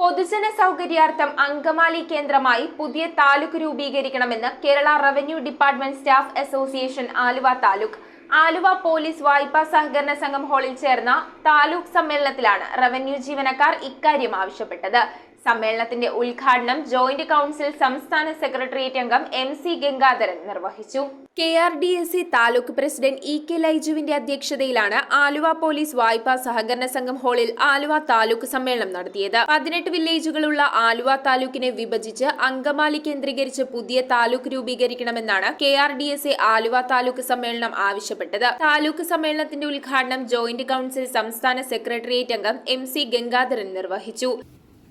പൊതുജന സൗകര്യാർത്ഥം അങ്കമാലി കേന്ദ്രമായി പുതിയ താലൂക്ക് രൂപീകരിക്കണമെന്ന് Kerala revenue department staff association Aluva taluk. Aluva police വായ്പാ സഹകരണ സംഘം ഹാളിൽ ചേർന്ന താലൂക്ക് സമ്മേളനത്തിലാണ് റവന്യൂ ജീവനക്കാർ ഇക്കാര്യം ആവശ്യപ്പെട്ടത്. സമ്മേളനത്തിന്റെ ഉദ്ഘാടനം ജോയിന്റ് കൌൺസിൽ സംസ്ഥാന സെക്രട്ടേറിയറ്റ് അംഗം MC ഗംഗാധരൻ നിർവഹിച്ചു. KRDSA താലൂക്ക് പ്രസിഡന്റ് EK ലൈജുവിന്റെ അധ്യക്ഷതയിലാണ് ആലുവ പോലീസ് വായ്പാ സഹകരണ സംഘം ഹാളിൽ ആലുവ താലൂക്ക് സമ്മേളനം നടത്തിയത്. 18 വില്ലേജുകളുള്ള ആലുവ താലൂക്കിനെ വിഭജിച്ച് അങ്കമാലി കേന്ദ്രീകരിച്ച് പുതിയ താലൂക്ക് രൂപീകരിക്കണമെന്നാണ് KRDSA ആലുവ താലൂക്ക് സമ്മേളനം ആവശ്യപ്പെട്ടത്. താലൂക്ക് സമ്മേളനത്തിന്റെ ഉദ്ഘാടനം ജോയിന്റ് കൌൺസിൽ സംസ്ഥാന സെക്രട്ടേറിയറ്റ് അംഗം MC ഗംഗാധരൻ നിർവഹിച്ചു.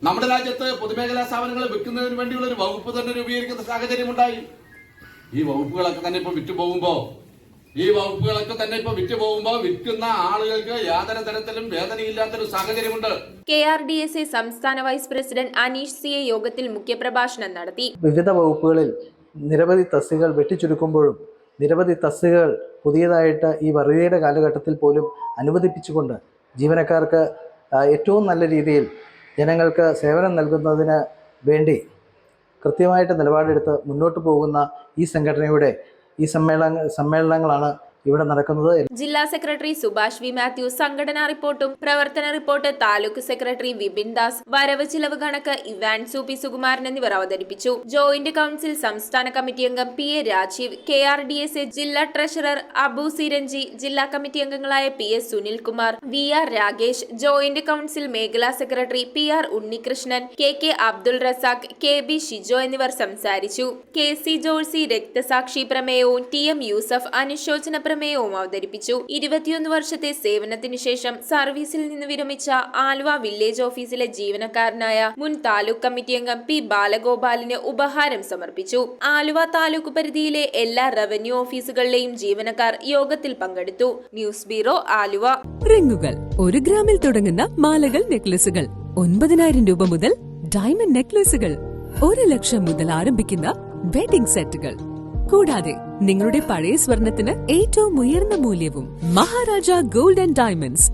നമ്മുടെ രാജ്യത്ത് പൊതുമേഖലാ സ്ഥാപനങ്ങൾ വിൽക്കുന്നതിന് വേണ്ടിയുള്ള ഒരു വകുപ്പ് തന്നെ രൂപീകരിക്കുന്ന സാഹചര്യമുണ്ടായി. ഈ വകുപ്പുകളൊക്കെ തന്നെ ഇപ്പൊ വിറ്റുപോകുമ്പോ വിൽക്കുന്ന ആളുകൾക്ക് യാതൊരു തരത്തിലും വേദനയില്ലാത്തൊരു സാഹചര്യമുണ്ട്. KRDSA സംസ്ഥാന വൈസ് പ്രസിഡന്റ് അനീഷ് CA യോഗത്തിൽ മുഖ്യപ്രഭാഷണം നടത്തി. വിവിധ വകുപ്പുകളിൽ നിരവധി തസ്തികകൾ വെട്ടിച്ചുരുക്കുമ്പോഴും നിരവധി തസ്തികകൾ പുതിയതായിട്ട് ഈ വറുതിയുടെ കാലഘട്ടത്തിൽ പോലും അനുവദിപ്പിച്ചുകൊണ്ട് ജീവനക്കാർക്ക് ഏറ്റവും നല്ല രീതിയിൽ ജനങ്ങൾക്ക് സേവനം നൽകുന്നതിന് വേണ്ടി കൃത്യമായിട്ട് നിലപാടെടുത്ത് മുന്നോട്ട് പോകുന്ന ഈ സംഘടനയുടെ ഈ സമ്മേളനങ്ങളാണ് ഇവിടെ നടക്കുന്നത്. ജില്ലാ സെക്രട്ടറി സുഭാഷ് V. മാത്യു സംഘടനാ റിപ്പോർട്ടും പ്രവർത്തന റിപ്പോർട്ട് താലൂക്ക് സെക്രട്ടറി വിപിൻ ദാസ്, വരവ് ചിലവ് കണക്ക് ഇവാൻസു P. സുകുമാരൻ എന്നിവർ അവതരിപ്പിച്ചു. ജോയിന്റ് കൌൺസിൽ സംസ്ഥാന കമ്മിറ്റി അംഗം PA രാജീവ്, KRDSA ജില്ലാ ട്രഷറർ അബു സിരഞ്ജി, ജില്ലാ കമ്മിറ്റി അംഗങ്ങളായ PS Sunilkumar, VR Ragesh, joint council മേഖലാ secretary PR Unnikrishnan, KK Abdul Razak, KB Shijo എന്നിവർ സംസാരിച്ചു. KC ജോഴ്സി രക്തസാക്ഷി പ്രമേയവും TM യൂസഫ് അനുശോചന പ്രമേയവും അവതരിപ്പിച്ചു. 21 വർഷത്തെ സേവനത്തിനു ശേഷം സർവീസിൽ നിന്ന് വിരമിച്ച ആലുവ വില്ലേജ് ഓഫീസിലെ ജീവനക്കാരനായ മുൻ താലൂക്ക് കമ്മിറ്റി അംഗം P. ബാലഗോപാലിന് ഉപഹാരം സമർപ്പിച്ചു. ആലുവ താലൂക്ക് പരിധിയിലെ എല്ലാ റവന്യൂ ഓഫീസുകളിലെയും ജീവനക്കാർ യോഗത്തിൽ പങ്കെടുത്തു. News bureau Aluva. റിങ്ങുകൾ 1 ഗ്രാമിൽ തുടങ്ങുന്ന മാലകൾ, നെക്ലസുകൾ 9,000 രൂപ മുതൽ ഡയമണ്ട് നെക്ലസുകൾ 1 ലക്ഷം മുതൽ ആരംഭിക്കുന്ന വെഡിംഗ് സെറ്റുകൾ, കൂടാതെ നിങ്ങളുടെ പഴയ സ്വർണത്തിന് ഏറ്റവും ഉയർന്ന മൂല്യവും. Maharaja gold and diamonds,